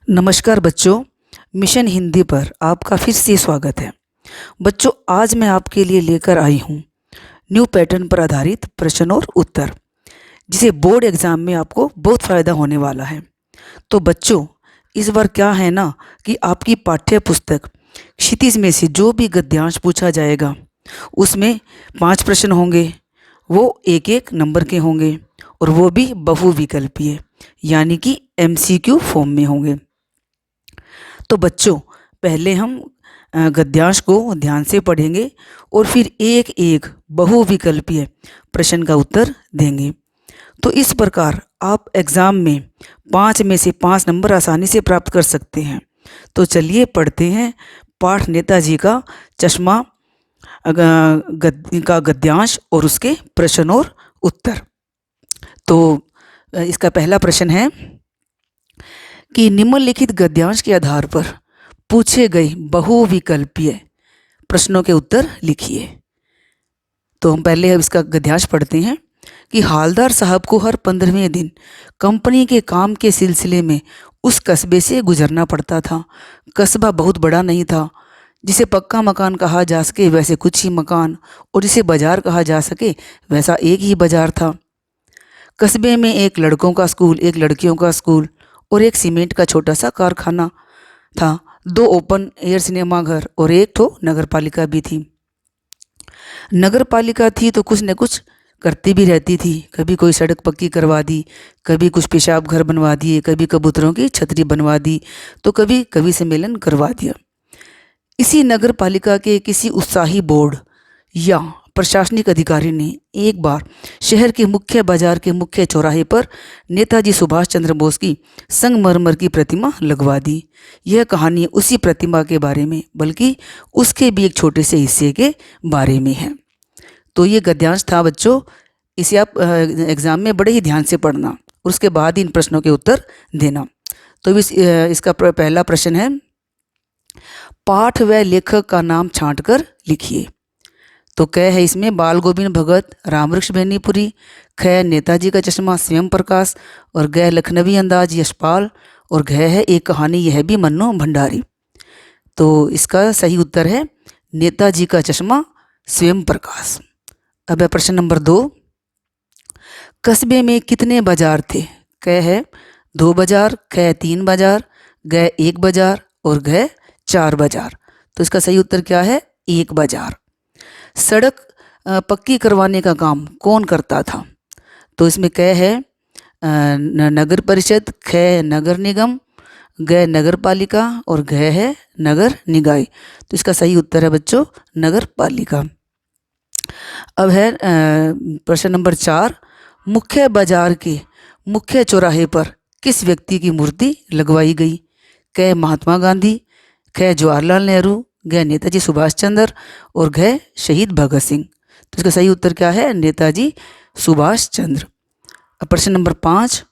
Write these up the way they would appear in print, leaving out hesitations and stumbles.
नमस्कार बच्चों, मिशन हिंदी पर आपका फिर से स्वागत है। बच्चों, आज मैं आपके लिए लेकर आई हूँ न्यू पैटर्न पर आधारित प्रश्न और उत्तर, जिसे बोर्ड एग्जाम में आपको बहुत फ़ायदा होने वाला है। तो बच्चों, इस बार क्या है ना कि आपकी पाठ्य पुस्तक क्षितिज में से जो भी गद्यांश पूछा जाएगा उसमें 5 प्रश्न होंगे। वो एक एक नंबर के होंगे और वो भी बहुविकल्पीय, यानी कि MCQ फॉर्म में होंगे। तो बच्चों, पहले हम गद्यांश को ध्यान से पढ़ेंगे और फिर एक एक बहुविकल्पीय प्रश्न का उत्तर देंगे। तो इस प्रकार आप एग्ज़ाम में 5 में से 5 नंबर आसानी से प्राप्त कर सकते हैं। तो चलिए पढ़ते हैं पाठ नेताजी का चश्मा का गद्यांश और उसके प्रश्न और उत्तर। तो इसका पहला प्रश्न है कि निम्नलिखित गद्यांश के आधार पर पूछे गए बहुविकल्पीय प्रश्नों के उत्तर लिखिए। तो हम पहले इसका गद्यांश पढ़ते हैं कि हालदार साहब को हर 15वें दिन कंपनी के काम के सिलसिले में उस कस्बे से गुजरना पड़ता था। कस्बा बहुत बड़ा नहीं था, जिसे पक्का मकान कहा जा सके वैसे कुछ ही मकान, और जिसे बाजार कहा जा सके वैसा एक ही बाजार था। कस्बे में एक लड़कों का स्कूल, एक लड़कियों का स्कूल और एक सीमेंट का छोटा सा कारखाना था। 2 ओपन एयर सिनेमा घर और एक ठो नगर पालिका भी थी। नगर पालिका थी तो कुछ न कुछ करती भी रहती थी। कभी कोई सड़क पक्की करवा दी, कभी कुछ पेशाब घर बनवा दिए, कभी कबूतरों की छतरी बनवा दी, तो कभी कवि सम्मेलन करवा दिया। इसी नगर पालिका के किसी उत्साही बोर्ड या प्रशासनिक अधिकारी ने एक बार शहर के मुख्य बाजार के मुख्य चौराहे पर नेताजी सुभाष चंद्र बोस की संगमरमर की प्रतिमा लगवा दी। यह कहानी उसी प्रतिमा के बारे में, बल्कि उसके भी एक छोटे से हिस्से के बारे में है। तो ये गद्यांश था बच्चों। इसे आप एग्ज़ाम में बड़े ही ध्यान से पढ़ना और उसके बाद ही इन प्रश्नों के उत्तर देना। तो इसका पहला प्रश्न है, पाठ व लेखक का नाम छांटकर लिखिए। तो क है इसमें बाल गोविंद भगत, रामवृक्ष बेनीपुरी, ख नेताजी का चश्मा स्वयं प्रकाश, और ग लखनवी अंदाज यशपाल, और घ है एक कहानी यह भी मन्नू भंडारी। तो इसका सही उत्तर है नेताजी का चश्मा स्वयं प्रकाश। अब है प्रश्न नंबर 2, कस्बे में कितने बाजार थे? क है 2 बाजार, ख 3 बाजार, ग 1 बाजार और घ 4 बाजार। तो इसका सही उत्तर क्या है? 1 बाजार। सड़क पक्की करवाने का काम कौन करता था? तो इसमें क है नगर परिषद, ख नगर निगम, ग नगर पालिका और घ है नगर निकाय। तो इसका सही उत्तर है बच्चों नगर पालिका। अब है प्रश्न नंबर 4, मुख्य बाजार के मुख्य चौराहे पर किस व्यक्ति की मूर्ति लगवाई गई? क महात्मा गांधी, ख जवाहरलाल नेहरू, ग नेताजी सुभाष चंद्र और घ शहीद भगत सिंह। तो इसका सही उत्तर क्या है? नेताजी सुभाष चंद्र। अब प्रश्न नंबर 5,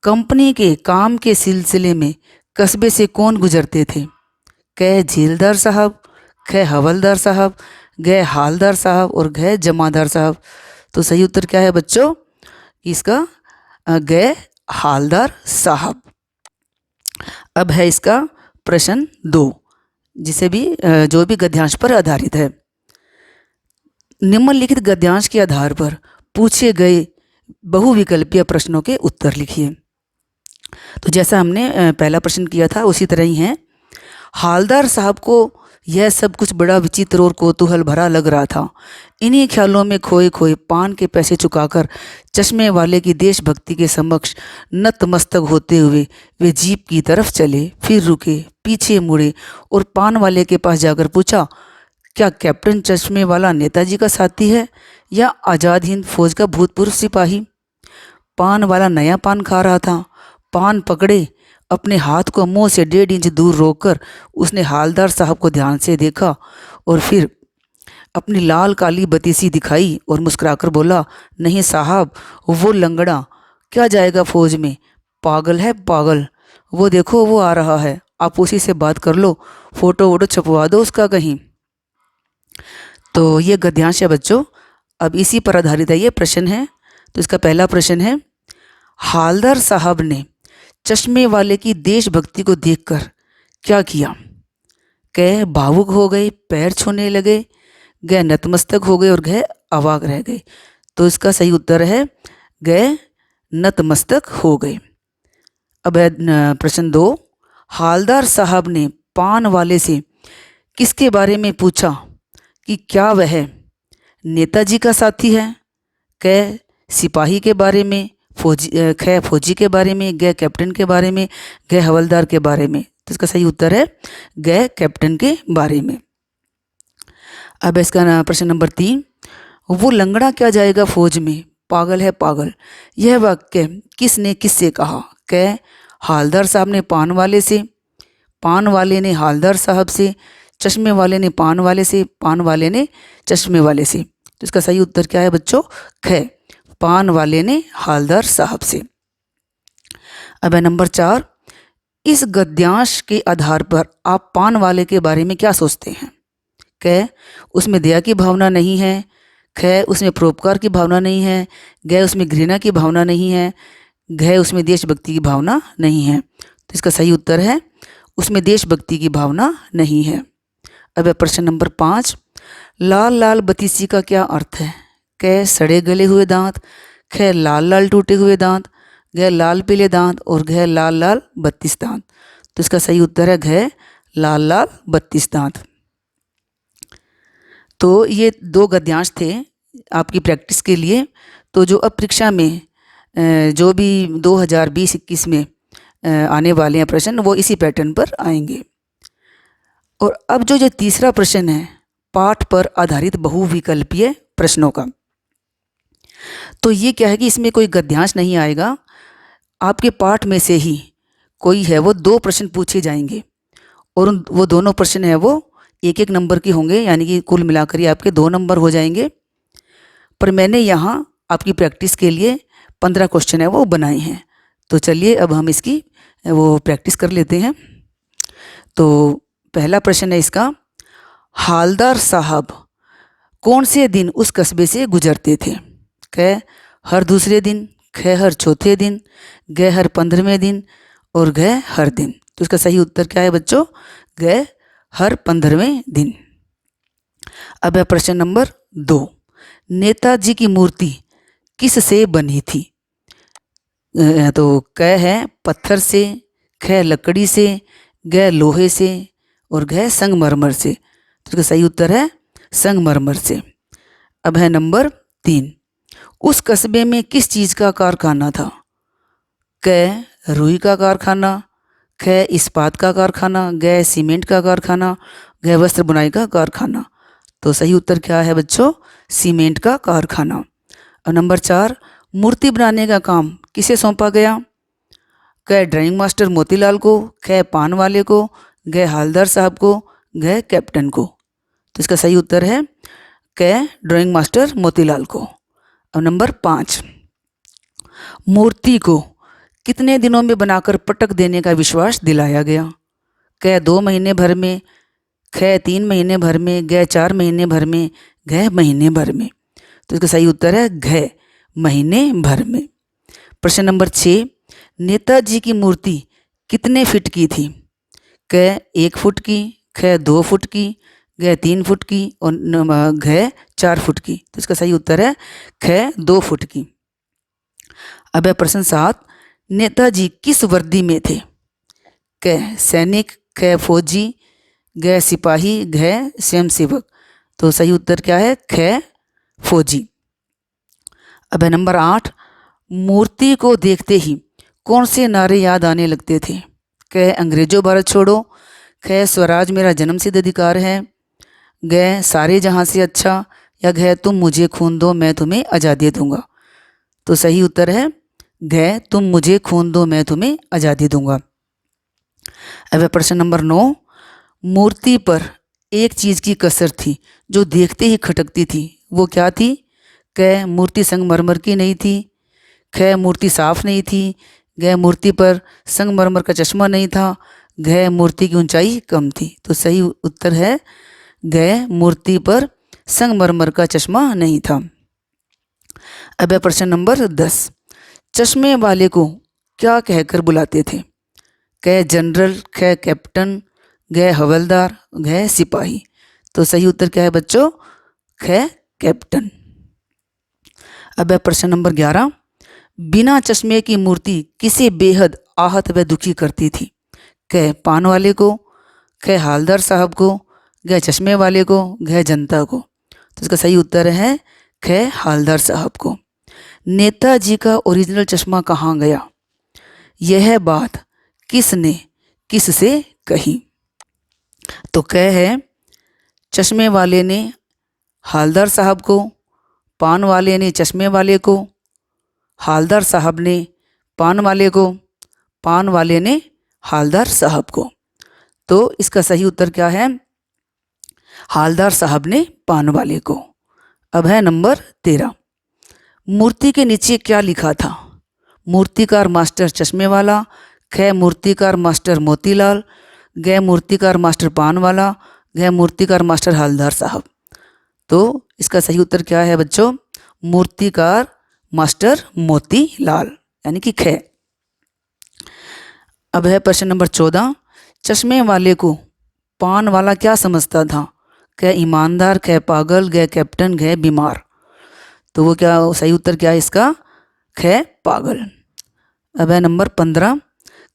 कंपनी के काम के सिलसिले में कस्बे से कौन गुजरते थे? क झीलदार साहब, ख हवलदार साहब, ग हालदार साहब और घ जमादार साहब। तो सही उत्तर क्या है बच्चों? इसका ग हालदार साहब। अब है इसका प्रश्न 2, जिसे भी जो भी गद्यांश पर आधारित है। निम्नलिखित गद्यांश के आधार पर पूछे गए बहुविकल्पीय प्रश्नों के उत्तर लिखिए। तो जैसा हमने पहला प्रश्न किया था उसी तरह ही है। हालदार साहब को यह सब कुछ बड़ा विचित्र और कौतूहल भरा लग रहा था। इन्हीं ख्यालों में खोए खोए पान के पैसे चुकाकर चश्मे वाले की देशभक्ति के समक्ष नतमस्तक होते हुए वे जीप की तरफ चले, फिर रुके, पीछे मुड़े और पान वाले के पास जाकर पूछा, क्या कैप्टन चश्मे वाला नेताजी का साथी है या आज़ाद हिंद फौज का भूतपूर्व सिपाही? पान वाला नया पान खा रहा था। पान पकड़े अपने हाथ को मुंह से 1.5 इंच दूर रोककर उसने हालदार साहब को ध्यान से देखा और फिर अपनी लाल काली बतीसी दिखाई और मुस्कुराकर बोला, नहीं साहब, वो लंगड़ा क्या जाएगा फौज में? पागल है पागल। वो देखो वो आ रहा है, आप उसी से बात कर लो, फोटो वोटो छपवा दो उसका कहीं। तो ये गद्यांश है बच्चों। अब इसी पर आधारित है ये प्रश्न है। तो इसका पहला प्रश्न है, हालदार साहब ने चश्मे वाले की देशभक्ति को देखकर क्या किया? क भावुक हो गए, पैर छूने लगे, ग नतमस्तक हो गए और घ अवाक रह गए। तो इसका सही उत्तर है ग नतमस्तक हो गए। अब है प्रश्न 2। हालदार साहब ने पान वाले से किसके बारे में पूछा कि क्या वह नेताजी का साथी है? क सिपाही के बारे में, ख फौजी के बारे में, ग कैप्टन के बारे में, ग हवलदार के बारे में। तो इसका सही उत्तर है ग कैप्टन के बारे में। अब इसका प्रश्न नंबर 3। वो लंगड़ा क्या जाएगा फौज में, पागल है पागल। यह वाक्य किसने किससे कहा? क हालदार साहब ने पान वाले से, पान वाले ने हालदार साहब से, चश्मे वाले ने पान वाले से, पान वाले ने चश्मे वाले से। तो इसका सही उत्तर क्या है बच्चों? ख पान वाले ने हालदार साहब से। अब है नंबर 4। इस गद्यांश के आधार पर आप पान वाले के बारे में क्या सोचते हैं? क उसमें दया की भावना नहीं है, ख उसमें परोपकार की भावना नहीं है, ग उसमें घृणा की भावना नहीं है, घ उसमें देशभक्ति की भावना नहीं है। तो इसका सही उत्तर है उसमें देशभक्ति की भावना नहीं है। अब है प्रश्न नंबर 5। लाल लाल बतीसी का क्या अर्थ है? क सड़े गले हुए दांत, ख लाल लाल टूटे हुए दांत, घ लाल पीले दांत और घ लाल लाल 32 दांत। तो इसका सही उत्तर है घ लाल लाल 32 दांत। तो ये 2 गद्यांश थे आपकी प्रैक्टिस के लिए। तो जो अब परीक्षा में जो भी 2020-21 में आने वाले हैं प्रश्न, वो इसी पैटर्न पर आएंगे। और अब जो तीसरा प्रश्न है पाठ पर आधारित बहुविकल्पीय प्रश्नों का, तो ये क्या है कि इसमें कोई गद्यांश नहीं आएगा। आपके पाठ में से ही कोई है वो 2 प्रश्न पूछे जाएंगे और वो दोनों प्रश्न है वो 1-1 नंबर के होंगे, यानी कि कुल मिलाकर आपके 2 नंबर हो जाएंगे। पर मैंने यहाँ आपकी प्रैक्टिस के लिए 15 क्वेश्चन है वो बनाए हैं। तो चलिए अब हम इसकी वो प्रैक्टिस कर लेते हैं। तो पहला प्रश्न है इसका, हालदार साहब कौन से दिन उस कस्बे से गुजरते थे? क हर दूसरे दिन, ख हर चौथे दिन, ग हर 15वें दिन और घ हर दिन। तो इसका सही उत्तर क्या है बच्चों? ग हर 15वें दिन। अब है प्रश्न नंबर 2। नेताजी की मूर्ति किस से बनी थी? तो क है पत्थर से, ख लकड़ी से, ग लोहे से और घ संगमरमर से। तो इसका सही उत्तर है संगमरमर से। अब है नंबर 3। उस कस्बे में किस चीज़ का कारखाना था? क रुई का कारखाना, ख इस्पात का कारखाना, ग सीमेंट का कारखाना, घ वस्त्र बुनाई का कारखाना। तो सही उत्तर क्या है बच्चों? सीमेंट का कारखाना। और नंबर 4। मूर्ति बनाने का काम किसे सौंपा गया? क ड्राइंग मास्टर मोतीलाल को, ख पान वाले को, घ हालदार साहब को, घ कैप्टन को। तो इसका सही उत्तर है क ड्राइंग मास्टर मोतीलाल को। अब नंबर 5। मूर्ति को कितने दिनों में बनाकर पटक देने का विश्वास दिलाया गया? क 2 महीने भर में, ख 3 महीने भर में, ग 4 महीने भर में, घ महीने भर में। तो इसका सही उत्तर है घ महीने भर में। प्रश्न नंबर 6। नेताजी की मूर्ति कितने फीट की थी? क 1 फुट की, ख 2 फुट की, घ 3 फुट की और घ 4 फुट की। तो इसका सही उत्तर है ख 2 फुट की। अब है प्रश्न 7। नेताजी किस वर्दी में थे? क सैनिक, ख फौजी, घ सिपाही, घ स्वयंसेवक। तो सही उत्तर क्या है? ख फौजी। अब है नंबर 8। मूर्ति को देखते ही कौन से नारे याद आने लगते थे? क अंग्रेजों भारत छोड़ो, ख स्वराज मेरा जन्मसिद्ध अधिकार है, घ सारे जहां से अच्छा, या घ तुम मुझे खून दो मैं तुम्हें आज़ादी दूंगा। तो सही उत्तर है घ तुम मुझे खून दो मैं तुम्हें आज़ादी दूंगा। अब है प्रश्न नंबर 9। मूर्ति पर एक चीज़ की कसर थी जो देखते ही खटकती थी, वो क्या थी? क मूर्ति संगमरमर की नहीं थी, ख मूर्ति साफ नहीं थी, घ मूर्ति पर संगमरमर का चश्मा नहीं था, घ मूर्ति की ऊंचाई कम थी। तो सही उत्तर है घ मूर्ति पर संगमरमर का चश्मा नहीं था। अब है प्रश्न नंबर 10। चश्मे वाले को क्या कहकर बुलाते थे? क जनरल, ख कैप्टन, ग हवलदार, घ सिपाही। तो सही उत्तर क्या है बच्चों? ख कैप्टन। अब है प्रश्न नंबर 11। बिना चश्मे की मूर्ति किसे बेहद आहत व दुखी करती थी? क पान वाले को, ख हालदार साहब को, घ चश्मे वाले को, घ जनता को। तो इसका सही उत्तर है ख हालदार साहब को। नेताजी का ओरिजिनल चश्मा कहाँ गया? यह बात किसने किससे कही? तो क है चश्मे वाले ने हालदार साहब को, पान वाले ने चश्मे वाले को, हालदार साहब ने पान वाले को, पान वाले ने हालदार साहब को। तो इसका सही उत्तर क्या है? हालदार साहब ने पान वाले को। अब है नंबर 13। मूर्ति के नीचे क्या लिखा था? मूर्तिकार मास्टर चश्मे वाला, ख मूर्तिकार मास्टर मोतीलाल, ग मूर्तिकार मास्टर पान वाला, घ मूर्तिकार मास्टर हालदार साहब। तो इसका सही उत्तर क्या है बच्चों? मूर्तिकार मास्टर मोतीलाल, यानी कि ख। अब है प्रश्न नंबर 14। चश्मे वाले को पान वाला क्या समझता था? क ईमानदार, ख पागल, ग कैप्टन, घ बीमार। तो वो क्या सही उत्तर क्या है इसका? ख पागल। अब है नंबर 15।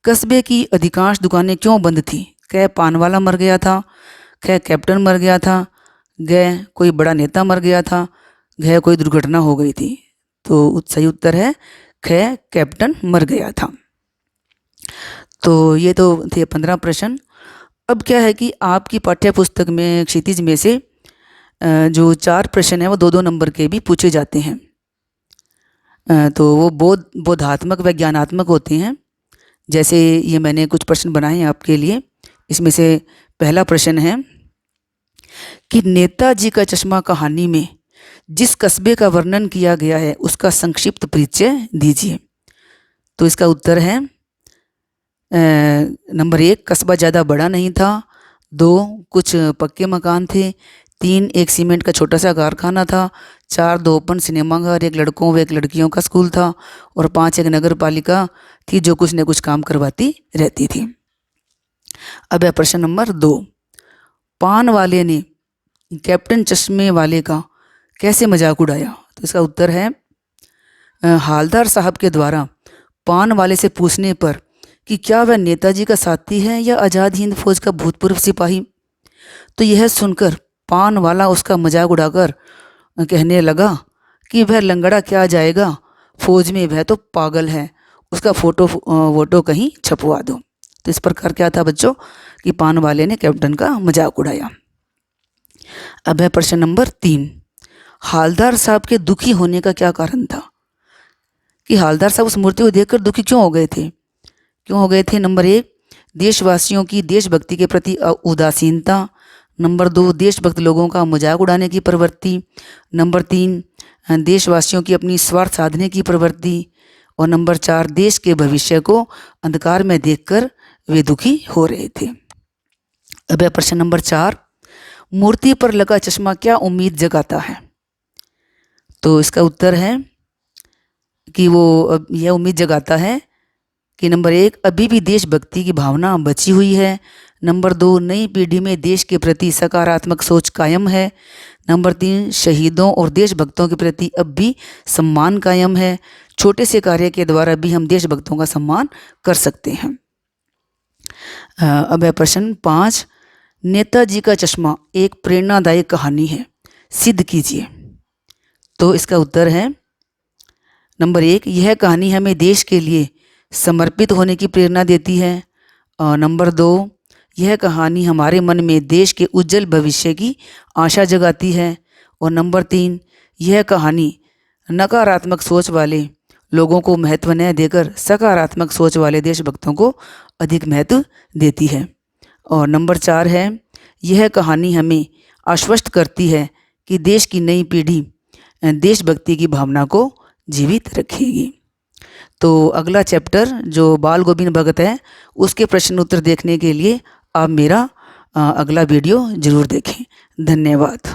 कस्बे की अधिकांश दुकानें क्यों बंद थी? क पान वाला मर गया था, ख कैप्टन मर गया था, ग कोई बड़ा नेता मर गया था, घ कोई दुर्घटना हो गई थी। तो सही उत्तर है ख कैप्टन मर गया था। तो ये तो थे 15 प्रश्न। अब क्या है कि आपकी पाठ्य पुस्तक में क्षितिज में से जो 4 प्रश्न हैं वो 2-2 नंबर के भी पूछे जाते हैं। तो वो बोधात्मक व ज्ञानात्मक होते हैं। जैसे ये मैंने कुछ प्रश्न बनाए हैं आपके लिए। इसमें से पहला प्रश्न है कि नेताजी का चश्मा कहानी में जिस कस्बे का वर्णन किया गया है उसका संक्षिप्त परिचय दीजिए। तो इसका उत्तर है नंबर 1, कस्बा ज़्यादा बड़ा नहीं था। 2, कुछ पक्के मकान थे। 3, एक सीमेंट का छोटा सा कारखाना था। 4, 2 ओपन सिनेमा घर, 1 लड़कों व 1 लड़कियों का स्कूल था। और 5, एक नगर पालिका थी जो कुछ न कुछ काम करवाती रहती थी। अब है प्रश्न नंबर 2। पान वाले ने कैप्टन चश्मे वाले का कैसे मजाक उड़ाया? तो इसका उत्तर है हालदार साहब के द्वारा पान वाले से पूछने पर कि क्या वह नेताजी का साथी है या आज़ाद हिंद फौज का भूतपूर्व सिपाही। तो यह सुनकर पान वाला उसका मजाक उड़ाकर कहने लगा कि वह लंगड़ा क्या जाएगा फौज में, वह तो पागल है, उसका फोटो कहीं छपवा दो। तो इस प्रकार क्या था बच्चों कि पान वाले ने कैप्टन का मजाक उड़ाया। अब है प्रश्न नंबर 3। हालदार साहब के दुखी होने का क्या कारण था? कि हालदार साहब उस मूर्ति को देखकर दुखी क्यों हो गए थे? नंबर 1, देशवासियों की देशभक्ति के प्रति उदासीनता। नंबर 2, देशभक्त लोगों का मजाक उड़ाने की प्रवृत्ति। नंबर 3, देशवासियों की अपनी स्वार्थ साधने की प्रवृत्ति। और नंबर 4, देश के भविष्य को अंधकार में देखकर वे दुखी हो रहे थे। अब है प्रश्न नंबर 4। मूर्ति पर लगा चश्मा क्या उम्मीद जगाता है? तो इसका उत्तर है कि वो यह उम्मीद जगाता है कि नंबर 1, अभी भी देशभक्ति की भावना बची हुई है। नंबर 2, नई पीढ़ी में देश के प्रति सकारात्मक सोच कायम है। नंबर 3, शहीदों और देशभक्तों के प्रति अब भी सम्मान कायम है। छोटे से कार्य के द्वारा भी हम देशभक्तों का सम्मान कर सकते हैं। अब है प्रश्न 5। नेताजी का चश्मा एक प्रेरणादायक कहानी है, सिद्ध कीजिए। तो इसका उत्तर है नंबर 1, यह कहानी हमें देश के लिए समर्पित होने की प्रेरणा देती है। और नंबर 2, यह कहानी हमारे मन में देश के उज्जवल भविष्य की आशा जगाती है। और नंबर 3, यह कहानी नकारात्मक सोच वाले लोगों को महत्व न देकर सकारात्मक सोच वाले देशभक्तों को अधिक महत्व देती है। और नंबर 4 है, यह कहानी हमें आश्वस्त करती है कि देश की नई पीढ़ी देशभक्ति की भावना को जीवित रखेगी। तो अगला चैप्टर जो बाल गोविंद भगत है उसके प्रश्न उत्तर देखने के लिए आप मेरा अगला वीडियो ज़रूर देखें। धन्यवाद।